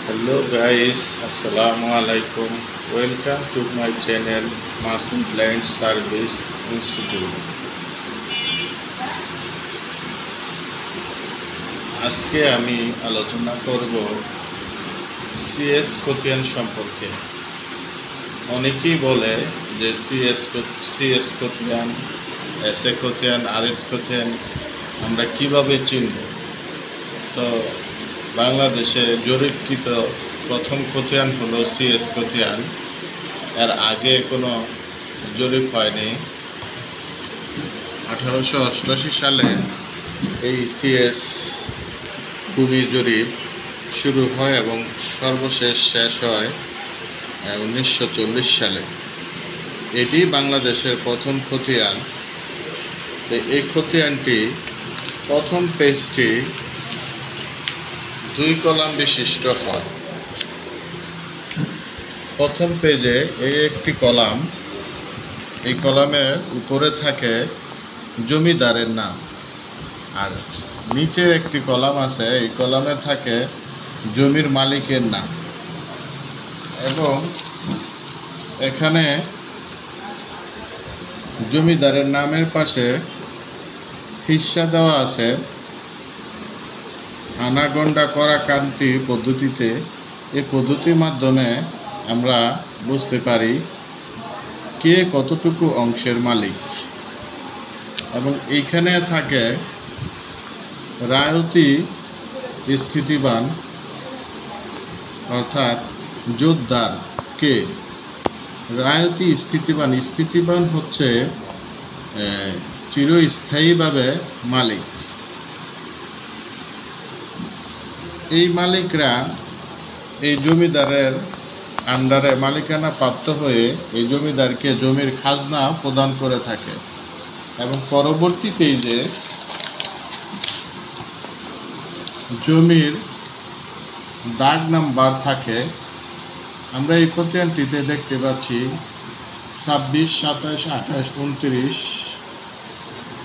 Hello guys, Assalamu alaikum. Welcome to my channel Masud Land Service Institute. আজকে আমি আলোচনা করব সিএস খতিয়ান সম্পর্কে। অনেকেই বলে যে সিএস খতিয়ান, এসএ খতিয়ান, আরএস খতিয়ান আমরা কিভাবে চিনব। তো বাংলাদেশে জরিপকৃত প্রথম খতিয়ান হলো সিএস খতিয়ান। এর আগে কোনো জরিপ হয়নি। 1888 সালে এই সিএস ভূমি জরিপ শুরু হয় এবং সর্বশেষ শেষ হয় 1940 সালে। এটি বাংলাদেশের প্রথম খতিয়ান। তো এই খতিয়ানটি প্রথম পেজটি 2 কলাম বিশিষ্ট হয়। প্রথম পেজে এই একটি কলাম, এই কলামের উপরে থাকে জমিদারের নাম, আর নিচে একটি কলাম আছে, এই কলামে থাকে জমির মালিকের নাম, এবং এখানে জমিদারের নামের পাশে হিস্সা দেওয়া আছে। আনাগন্ডা করা কান্তি পদ্ধতিতে, এই পদ্ধতির মাধ্যমে আমরা বুঝতে পারি কে কতটুকু অংশের মালিক। এবং এইখানে থাকে রায়তি স্থিতিবান, অর্থাৎ জোতদার কে। রায়তি স্থিতিবান হচ্ছে চিরস্থায়ীভাবে মালিক। এই মালিকরা এই জমিদারের আন্ডারে মালিকানা প্রাপ্ত হয়ে এই জমিদারকে জমির খাজনা প্রদান করে থাকে। এবং পরবর্তী পেজে জমির দাগ নাম্বার থাকে। আমরা এই খতিয়ানটিতে দেখতে পাচ্ছি 26, 27, 28, 29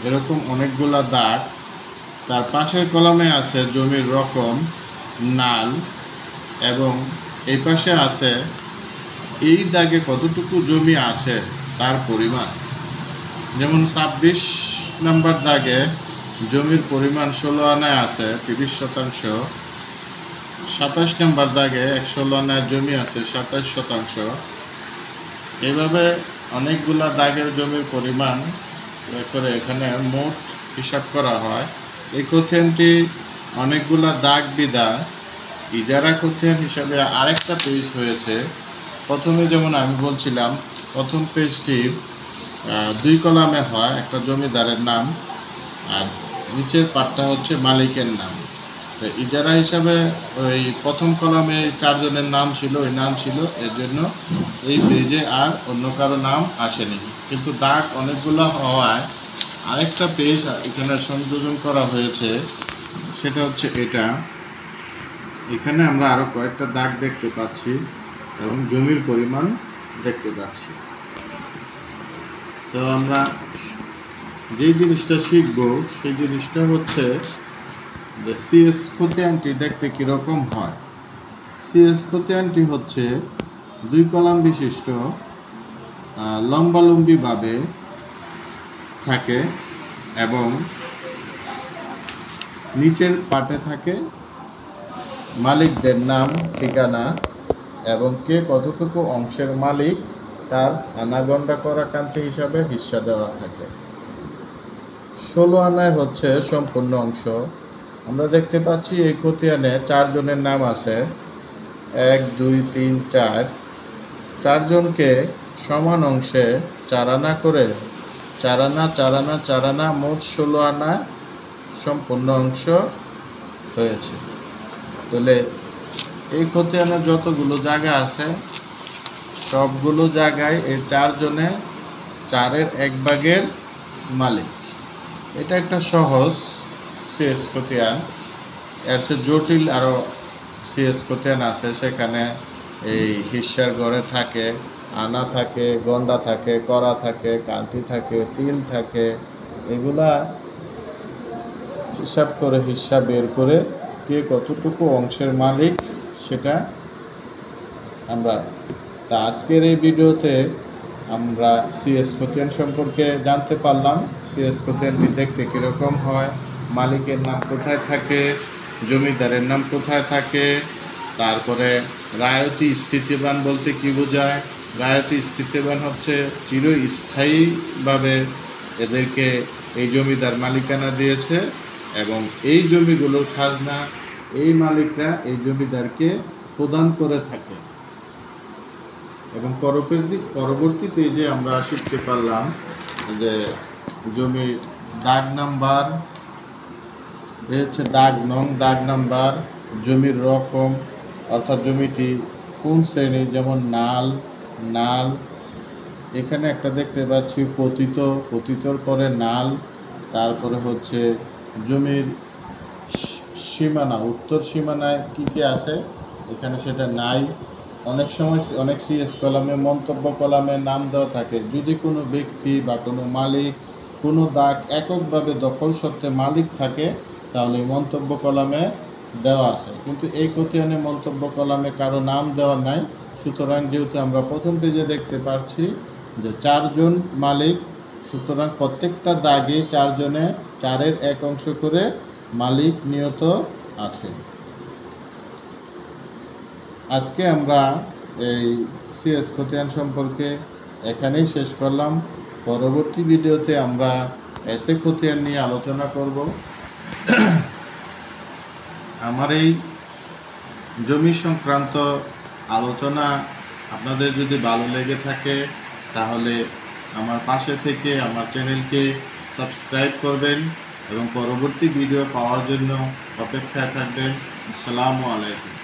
এরকম অনেকগুলা দাগ। তার পাশের কলামে আছে জমির রকম, নাল, এবং এই পাশে আছে এই দাগে কতটুকু জমি আছে তার পরিমাণ। যেমন 26 নাম্বার দাগে জমির পরিমাণ 16 আনায় আছে 30%। 27 নাম্বার দাগে 116 আনায় জমি আছে 27%। এইভাবে অনেকগুলা দাগের জমির পরিমাণ করে এখানে মোট হিসাব করা হয়। এই খতিয়ানটি অনেকগুলা দাগ বিদায় ইজারা খতিয়ান হিসাবে আরেকটা পেজ হয়েছে। প্রথমে যেমন আমি বলছিলাম, প্রথম পেজটি 2 কলামে হয়, একটা জমিদারের নাম আর নিচের পাটটা হচ্ছে মালিকের নাম। তো ইজারা হিসাবে ওই প্রথম কলামে 4 জনের নাম ছিল, ওই নাম ছিল, এর জন্য এই পেজে আর অন্য কারো নাম আসেনি। কিন্তু দাগ অনেকগুলো হওয়ায় আরেকটা পেজ এখানে সংযোজন করা হয়েছে, সেটা হচ্ছে এটা। এখানে আমরা আরো কয়েকটা দাগ দেখতে পাচ্ছি এবং জমির পরিমাণ দেখতে পাচ্ছি। তো আমরা যে জিনিসটা শিখব সেই জিনিসটা হচ্ছে যে সিএস খতিয়ানটি দেখতে কীরকম হয়। সিএস খতিয়ানটি হচ্ছে 2 কলাম বিশিষ্ট, লম্বালম্বিভাবে থাকে এবং নিচের পাটে থাকে মালিকদের নাম, ঠিকানা এবং কে কতটুকু অংশের মালিক তার আনাগন্ডা করা কান্তি হিসাবে হিস্সা দেওয়া থাকে। 16 আনায় হচ্ছে সম্পূর্ণ অংশ। আমরা দেখতে পাচ্ছি এই খতিয়ানে 4 জনের নাম আছে, 1, 2, 3, 4। 4 জনকে সমান অংশে 4 আনা করে 4 আনা, 4 আনা, 4 আনা, মোট 16 আনা সম্পূর্ণ অংশ হয়েছে। তাহলে এই খতিয়ানের যতগুলো জায়গা আছে সবগুলো জায়গায় এই 4 জনে 4-এর 1 ভাগের মালিক। এটা একটা সহজ সিএস খতিয়ান। এর চেয়ে জটিল আরও সিএস খতিয়ান আছে, সেখানে এই হিস্সার ঘরে থাকে, আনা থাকে, গন্ডা থাকে, করা থাকে, কান্তি থাকে, তিল থাকে। এগুলা হিসাব করে হিস্সা বের করে কে কতটুকু অংশের মালিক সেটা আমরা আজকের এই ভিডিওতে আমরা সিএস খতিয়ান সম্পর্কে জানতে পারলাম। সিএস খতিয়ানটি দেখতে কীরকম হয়, মালিকের নাম কোথায় থাকে, জমিদারের নাম কোথায় থাকে, তারপরে রায়তি স্থিতিবান বলতে কি বোঝায়। রায়তি স্থিতিবান হচ্ছে চিরস্থায়ীভাবে এদেরকে এই জমিদার মালিকানা দিয়েছে এবং এই জমিগুলোর খাজনা এই মালিকরা এই জমিদারকে প্রদান করে থাকে। এবং পরবর্তী পেজে আমরা শিখতে পারলাম যে জমির দাগ নাম্বার, হচ্ছে দাগ নং, দাগ নাম্বার, জমির রকম অর্থাৎ জমিটি কোন শ্রেণী, যেমন নাল। এখানে একটা দেখতে পাচ্ছি পতিতর পরে নাল। তারপরে হচ্ছে জমির সীমানা, উত্তর সীমানায় কি আছে এখানে সেটা নাই। অনেক সময় অনেক সিএস কলামে, মন্তব্য কলামে নাম দেওয়া থাকে। যদি কোনো ব্যক্তি বা কোনো মালিক কোনো দাগ এককভাবে দখল সত্ত্বে মালিক থাকে তাহলে মন্তব্য কলামে দেওয়া আছে, কিন্তু এই খতিয়ানে মন্তব্য কলামে কারো নাম দেওয়া নাই। সুতরাং যেহেতু আমরা প্রথম পেজে দেখতে পাচ্ছি যে 4 জন মালিক, সুতরাং প্রত্যেকটা দাগে 4 জনে 4-এর 1 অংশ করে মালিক নিয়ত আছে। আজকে আমরা এই সিএস খতিয়ান সম্পর্কে এখানেই শেষ করলাম। পরবর্তী ভিডিওতে আমরা এসএ খতিয়ান নিয়ে আলোচনা করব। আমার এই জমি সংক্রান্ত আলোচনা আপনাদের যদি ভালো লেগে থাকে তাহলে আমার পাশে থেকে আমার চ্যানেলকে সাবস্ক্রাইব করবেন এবং পরবর্তী ভিডিও পাওয়ার জন্য অপেক্ষায় থাকবেন। আসসালামু আলাইকুম।